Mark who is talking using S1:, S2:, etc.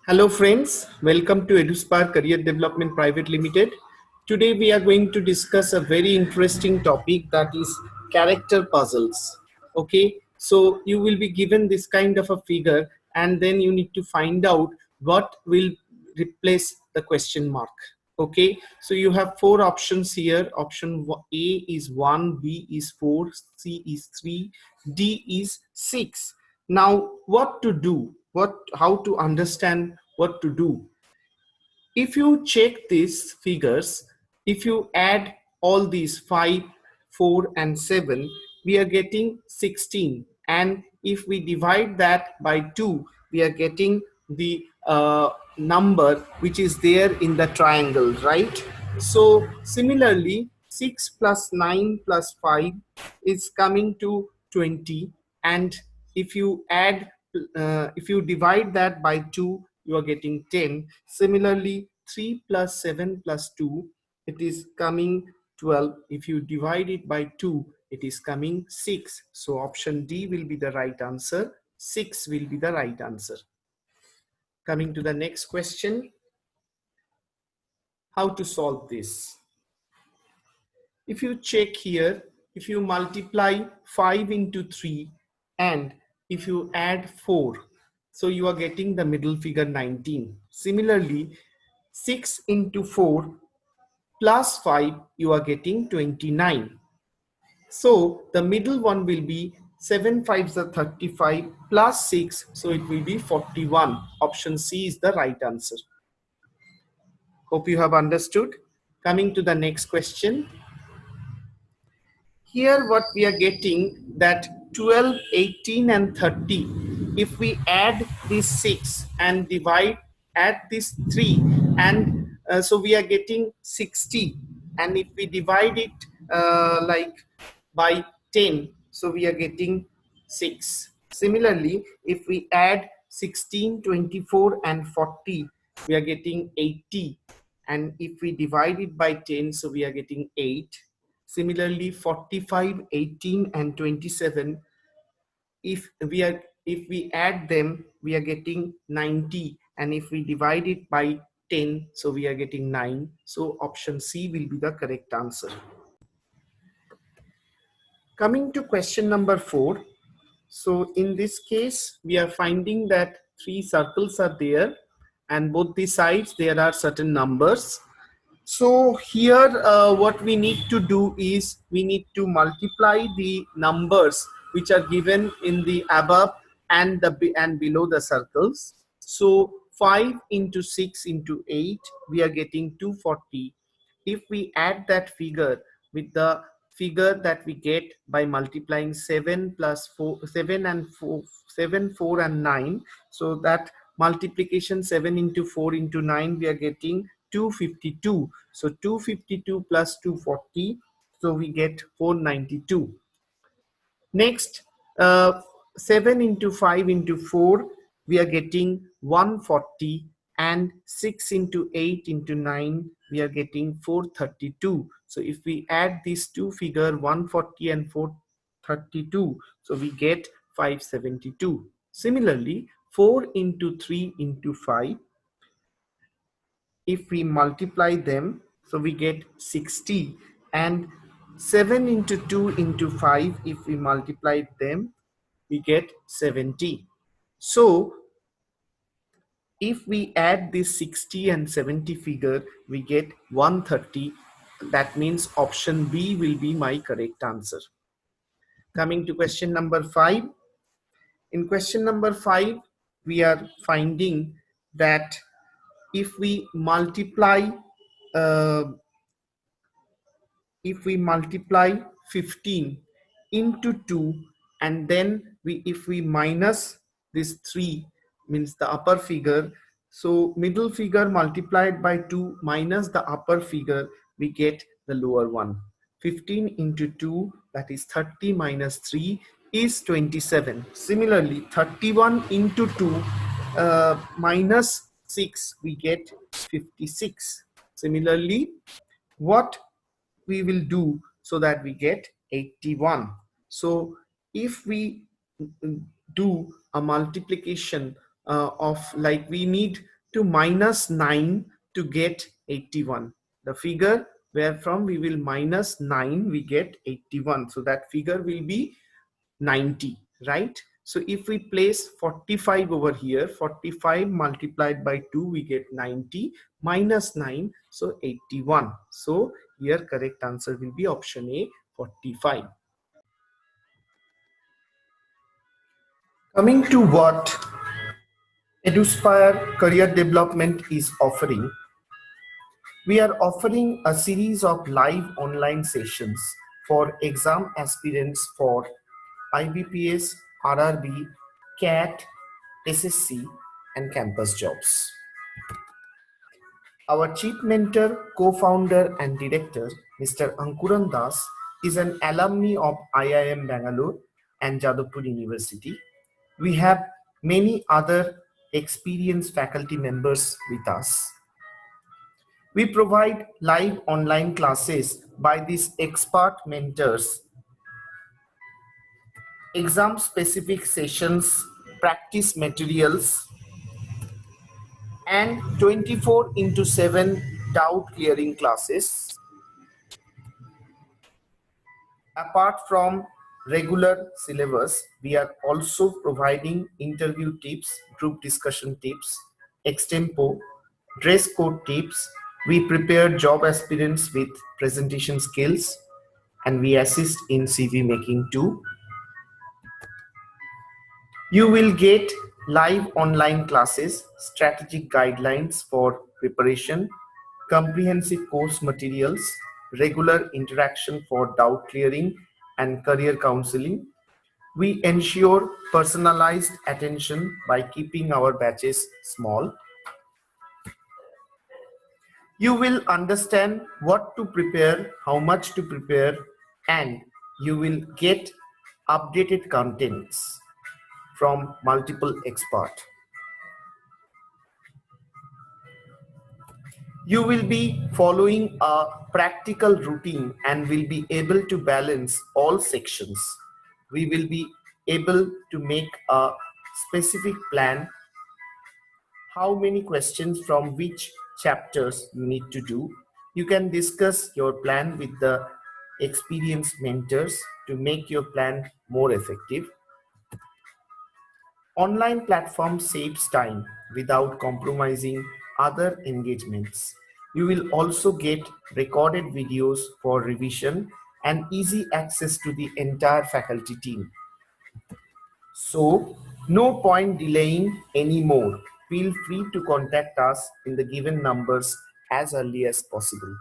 S1: Hello friends, welcome to EduSpark Career Development Private Limited. Today we are going to discuss a very interesting topic, that is character puzzles. Okay, so you will be given this kind of a figure and then you need to find out what will replace the question mark. Okay, so you have four options here. Option A is 1, B is 4, C is 3, D is 6. Now what to do, how to understand what to do? If you check these figures, if you add all these 5, 4 and 7, we are getting 16, and if we divide that by 2, we are getting the number which is there in the triangle, right? So similarly 6 plus 9 plus 5 is coming to 20, and if you add if you divide that by 2, you are getting 10. Similarly 3 plus 7 plus 2, it is coming 12. If you divide it by 2, it is coming 6. So option D will be the right answer. 6 will be the right answer. Coming to the next question, how to solve this? If you check here, if you multiply 5 into 3 and if you add 4, so you are getting the middle figure 19. Similarly 6 into 4 plus 5, you are getting 29. So the middle one will be 7 5s are 35 plus 6, so it will be 41. Option C is the right answer. Hope you have understood. Coming to the next question. Here what we are getting, that 12, 18 and 30, if we add this 6 and divide at this 3, and so we are getting 60, and if we divide it like by 10, so we are getting 6. Similarly if we add 16, 24 and 40, we are getting 80, and if we divide it by 10, so we are getting 8. Similarly 45, 18 and 27, if we add them, we are getting 90, and if we divide it by 10, so we are getting 9. So option C will be the correct answer. Coming to question number 4. So in this case we are finding that 3 circles are there, and both the sides there are certain numbers. So here what we need to do is we need to multiply the numbers which are given in the above and below the circles. So 5 into 6 into 8, we are getting 240. If we add that figure with the figure that we get by multiplying 7 plus 4, 7 and 4, 7, 4 and 9, so that multiplication 7 into 4 into 9, we are getting 252. So 252 plus 240, so we get 492. Next, 7 into 5 into 4, we are getting 140, and 6 into 8 into 9, we are getting 432. So if we add these two figures, 140 and 432, so we get 572. Similarly 4 into 3 into 5, if we multiply them, so we get 60, and 7 into 2 into 5, if we multiply them, we get 70. So if we add this 60 and 70 figure, we get 130. That means option B will be my correct answer. Coming to question number 5. In question number 5, we are finding that if we multiply uh, 15 into 2, and then if we minus this 3, means the upper figure, so middle figure multiplied by 2 minus the upper figure, we get the lower one. 15 into 2, that is 30, minus 3 is 27. Similarly 31 into 2 minus 6, we get 56. Similarly, what we will do so that we get 81? So if we do a multiplication of, like, we need to minus 9 to get 81. The figure where from we will minus 9 we get 81. So that figure will be 90, right? So if we place 45 over here, 45 multiplied by 2 we get 90, minus 9, so 81. So here correct answer will be option A, 45. Coming to what EduSpire Career Development is offering, we are offering a series of live online sessions for exam aspirants for IBPS, RRB, CAT, SSC, and campus jobs. Our chief mentor, co-founder, and director, Mr. Ankuran Das, is an alumni of IIM Bangalore and Jadavpur University. We have many other experienced faculty members with us. We provide live online classes by these expert mentors, exam-specific sessions, practice materials, and 24/7 doubt clearing classes. Apart from regular syllabus, we are also providing interview tips, group discussion tips, extempo, dress code tips. We prepare job aspirants with presentation skills, and we assist in CV making too. You will get live online classes, strategic guidelines for preparation, comprehensive course materials, regular interaction for doubt clearing and career counseling. We ensure personalized attention by keeping our batches small. You will understand what to prepare, how much to prepare, and you will get updated contents from multiple experts. You will be following a practical routine and will be able to balance all sections. We will be able to make a specific plan, how many questions from which chapters you need to do. You can discuss your plan with the experienced mentors to make your plan more effective. Online platform saves time without compromising other engagements. You will also get recorded videos for revision and easy access to the entire faculty team. So, no point delaying anymore. Feel free to contact us in the given numbers as early as possible.